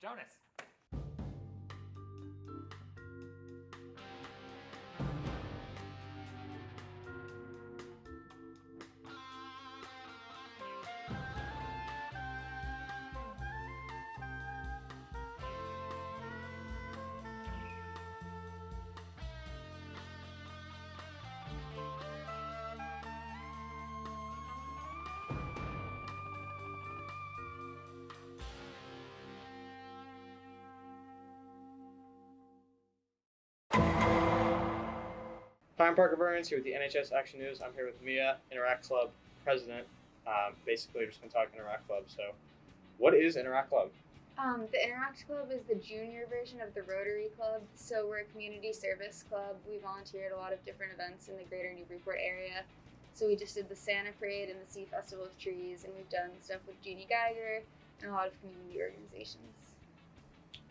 Jonas! Hi, I'm Parker Burns here with the NHS Action News. I'm here with Mia, Interact Club president. Basically, we're just going to talk Interact Club. So, what is Interact Club? The Interact Club is the junior version of the Rotary Club. So we're a community service club. We volunteer at a lot of different events in the greater Newburyport area. So we just did the Santa Parade and the Sea Festival of Trees, and we've done stuff with Jeannie Geiger and a lot of community organizations.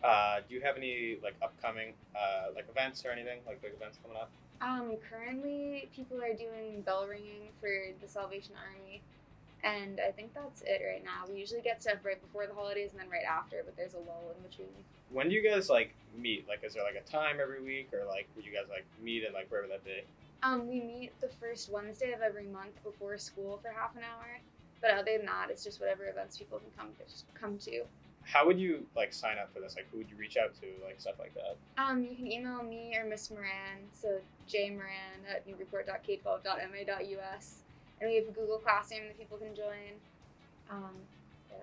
Do you have any upcoming events or anything, big events coming up? Currently, people are doing bell ringing for the Salvation Army, and I think that's it right now. We usually get stuff right before the holidays and then right after, but there's a lull in between. When do you guys meet? Is there a time every week, or would you guys meet and where would that be? We meet the first Wednesday of every month before school for half an hour, but other than that, it's just whatever events people can come to. How would you sign up for this? Who would you reach out to? Stuff like that. You can email me or Miss Moran, so jmoran@newburyport.k12.ma.us, and we have a Google Classroom that people can join.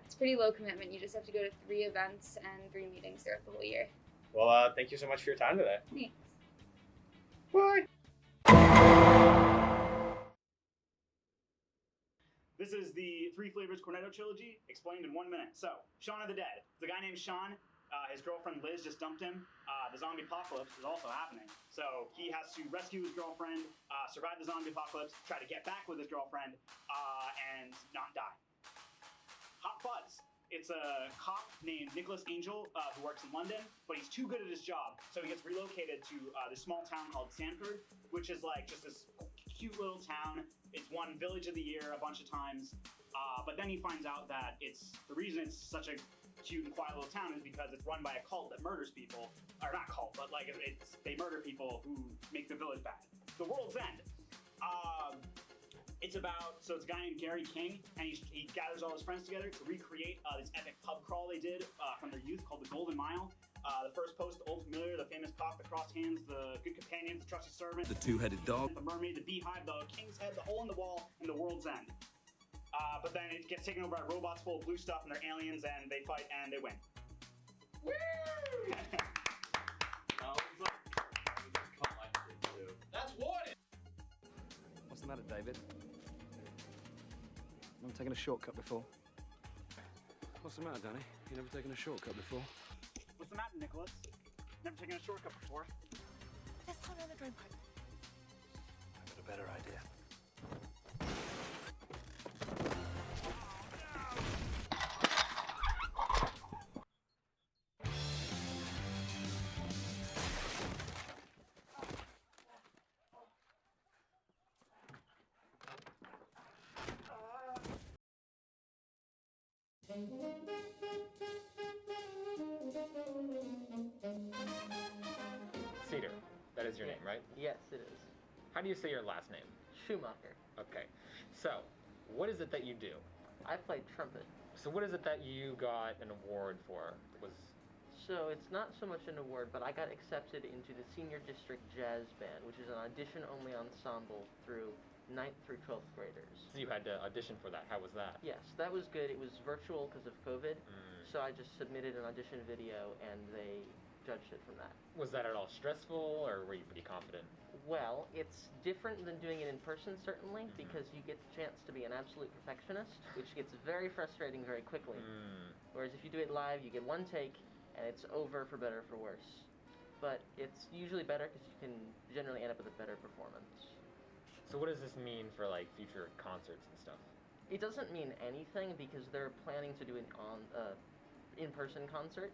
It's pretty low commitment. You just have to go to 3 events and 3 meetings throughout the whole year. Well, thank you so much for your time today. Thanks. Bye. This is the 3 Flavors Cornetto Trilogy, explained in 1 minute. So, Shaun of the Dead. The guy named Shaun, his girlfriend Liz just dumped him. The zombie apocalypse is also happening. So, he has to rescue his girlfriend, survive the zombie apocalypse, try to get back with his girlfriend, and not die. Hot Fuzz. It's a cop named Nicholas Angel who works in London, but he's too good at his job, so he gets relocated to this small town called Sanford, which is just this cute little town. It's won Village of the Year a bunch of times, but then he finds out that the reason it's such a cute and quiet little town is because it's run by a cult that murders people, or not cult, but they murder people who make the village bad. The World's End. It's a guy named Gary King, and he gathers all his friends together to recreate this epic pub crawl they did from their youth called the Golden Mile. The first post, the Old Familiar, the famous cock, the crossed hands, the good companions, the trusted servant, the 2-headed dog, the mermaid, the beehive, the king's head, the hole in the wall, and the World's End. But then it gets taken over by robots full of blue stuff, and they're aliens, and they fight, and they win. Woo! That's wanted! What's the matter, David? Never taken a shortcut before. What's the matter, Danny? You never taken a shortcut before? What's the matter, Nicholas? Never taken a shortcut before. Let's climb down the drain pipe. I've got a better idea. Cedar, that is your name, right? Yes, it is. How do you say your last name? Schumacher. Okay. So, what is it that you do? I play trumpet. So what is it that you got an award for? So it's not so much an award, but I got accepted into the Senior District Jazz Band, which is an audition-only ensemble through 9th through 12th graders. So you had to audition for that. How was that? Yes, that was good. It was virtual because of COVID, so I just submitted an audition video, and they judged it from that. Was that at all stressful, or were you pretty confident? Well, it's different than doing it in person, certainly, because you get the chance to be an absolute perfectionist, which gets very frustrating very quickly. Whereas if you do it live, you get one take, and it's over for better or for worse. But it's usually better because you can generally end up with a better performance. So what does this mean for future concerts and stuff? It doesn't mean anything because they're planning to do an in-person concert,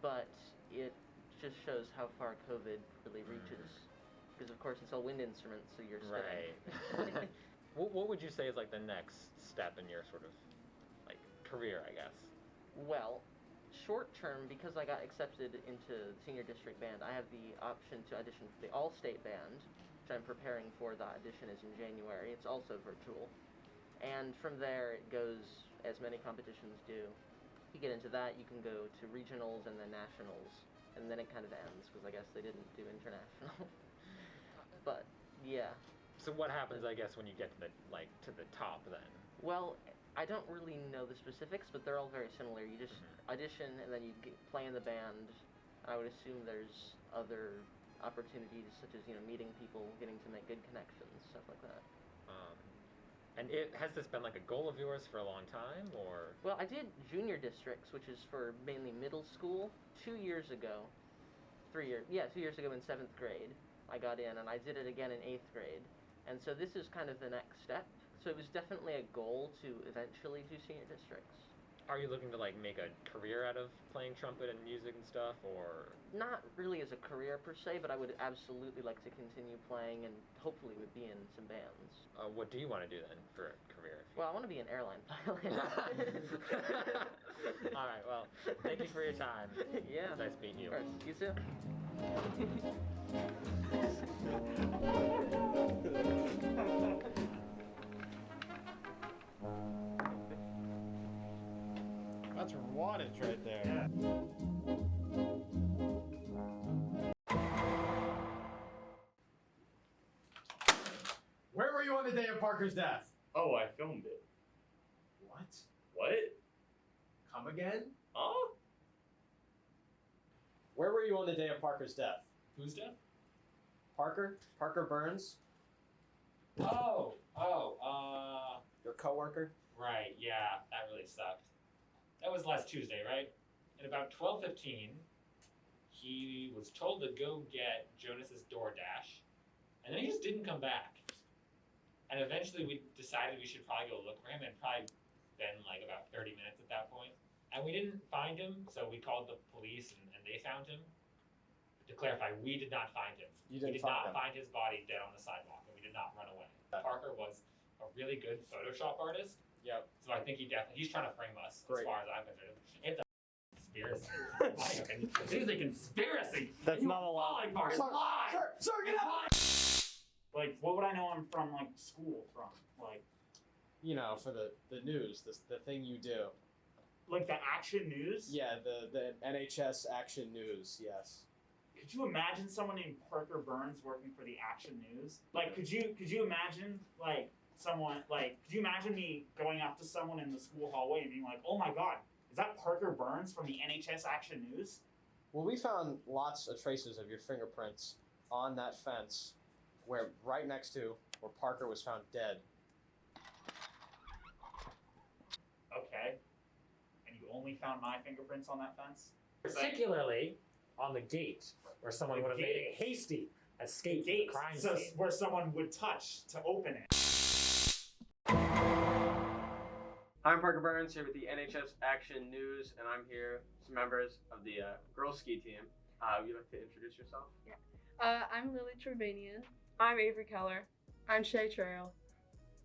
but it just shows how far COVID really reaches. Because of course it's all wind instruments, so you're spinning. Right. What would you say is the next step in your sort of career, I guess? Well, short term, because I got accepted into the senior district band, I have the option to audition for the all-state band, which I'm preparing for. The audition is in January. It's also virtual. And from there, it goes, as many competitions do. You get into that, you can go to regionals and then nationals, and then it kind of ends, because I guess they didn't do international. But, yeah. So what happens, I guess, when you get to the top then? Well, I don't really know the specifics, but they're all very similar. You just audition, and then you play in the band. I would assume there's other opportunities, such as, meeting people, getting to make good connections, stuff like that. And has this been like a goal of yours for a long time, or? Well, I did junior districts, which is for mainly middle school. 2 years ago, 2 years ago in 7th grade, I got in, and I did it again in 8th grade. And so this is kind of the next step. So it was definitely a goal to eventually do senior districts. Are you looking to make a career out of playing trumpet and music and stuff, or? Not really as a career per se, but I would absolutely like to continue playing and hopefully would be in some bands. What do you want to do then for a career? Well, I want to be an airline pilot. All right, well, thank you for your time. Yeah. Nice meeting you. Of course. You too. That's wattage right there. Yeah. Where were you on the day of Parker's death? Oh, I filmed it. What? What? Come again? Huh? Where were you on the day of Parker's death? Who's deaf? Parker? Parker Burns? Your coworker? Right, yeah, that really sucked. That was last Tuesday, right? At about 12:15, he was told to go get Jonas's DoorDash, and then he just didn't come back. And eventually we decided we should probably go look for him, and probably been about 30 minutes at that point. And we didn't find him, so we called the police, and they found him. To clarify, we did not find him. You didn't we did find not him. find his body dead on the sidewalk, and we did not run away. Parker was a really good Photoshop artist. Yep. So I think he's trying to frame us Great. as far as I'm concerned. It's a conspiracy. In my opinion. It is a conspiracy. That's You not are allowed. falling for it. Lie. Sir, get out! What would I know him from school from? For the news, the thing you do. The Action News? Yeah, the NHS Action News, yes. Could you imagine someone named Parker Burns working for the Action News? Could you imagine could you imagine me going up to someone in the school hallway and being like, "Oh my God, is that Parker Burns from the NHS Action News?" Well, we found lots of traces of your fingerprints on that fence, right next to where Parker was found dead. Okay. And you only found my fingerprints on that fence? Particularly on the gate, where someone The would have made gate. a hasty escape from Gate, the crime so scene. where someone would touch to open it. I'm Parker Burns here with the NHS Action News, and I'm here with some members of the girls ski team. Would you like to introduce yourself? I'm Lily Trevanian. I'm Avery Keller. I'm Shay Trail.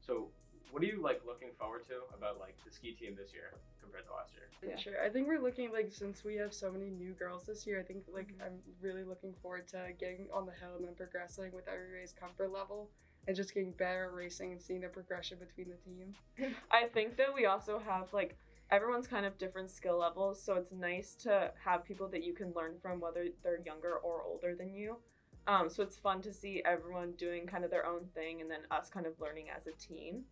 So, what are you looking forward to about the ski team this year compared to last year? Yeah. Sure. I think we're looking since we have so many new girls this year, I think I'm really looking forward to getting on the hill and then progressing with everybody's comfort level and just getting better at racing and seeing the progression between the team. I think that we also have everyone's kind of different skill levels, so it's nice to have people that you can learn from, whether they're younger or older than you. So it's fun to see everyone doing kind of their own thing and then us kind of learning as a team.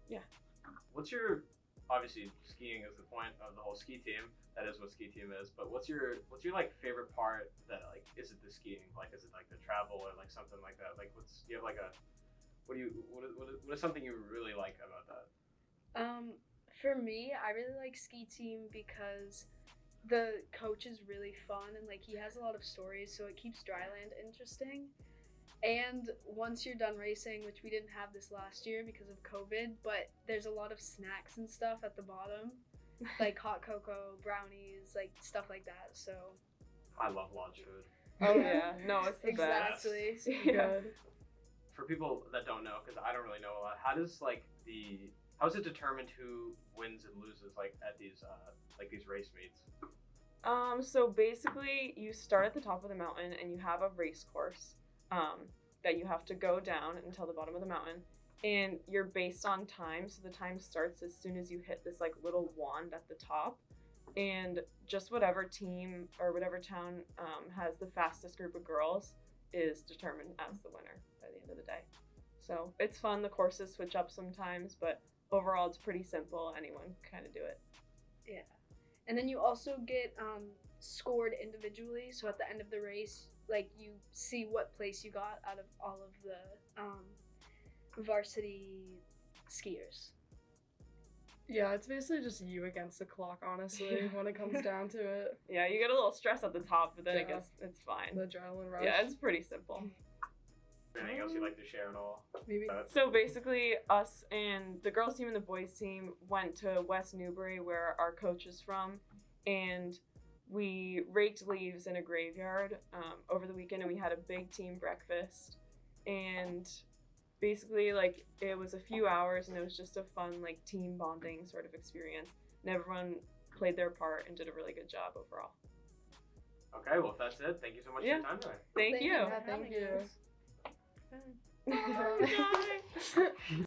Yeah. What's your, obviously skiing is the point of the whole ski team. That is what ski team is. But what's your favorite part that is it the skiing? Is it the travel or something like that? What is something you really like about that? For me, I really like ski team because the coach is really fun and he has a lot of stories, so it keeps dryland interesting. And once you're done racing, which we didn't have this last year because of COVID, but there's a lot of snacks and stuff at the bottom, hot cocoa, brownies, stuff like that. So I love launch food. Oh yeah, no, it's the best. Exactly. Yeah. Good. For people that don't know, because I don't really know a lot, how does the How is it determined who wins and loses like at these race meets? So basically, you start at the top of the mountain and you have a race course that you have to go down until the bottom of the mountain, and you're based on time. So the time starts as soon as you hit this like little wand at the top, and just whatever team or whatever town has the fastest group of girls is determined as the winner by the end of the day. So it's fun. The courses switch up sometimes, but overall it's pretty simple. Anyone can kind of do it. Yeah. And then you also get scored individually. So at the end of the race, like you see what place you got out of all of the varsity skiers. Yeah, it's basically just you against the clock, honestly, when it comes down to it. Yeah, you get a little stress at the top, but then Yeah. it's fine. The adrenaline rush. Yeah, it's pretty simple. Anything else you'd like to share at all? Maybe. So basically, us and the girls team and the boys team went to West Newbury, where our coach is from, and we raked leaves in a graveyard over the weekend, and we had a big team breakfast. And basically, like, it was a few hours, and it was just a fun, like, team bonding sort of experience. And everyone played their part and did a really good job overall. Okay, well, if that's it, thank you so much for your time today. Thank you. Yeah, thank you. Bye.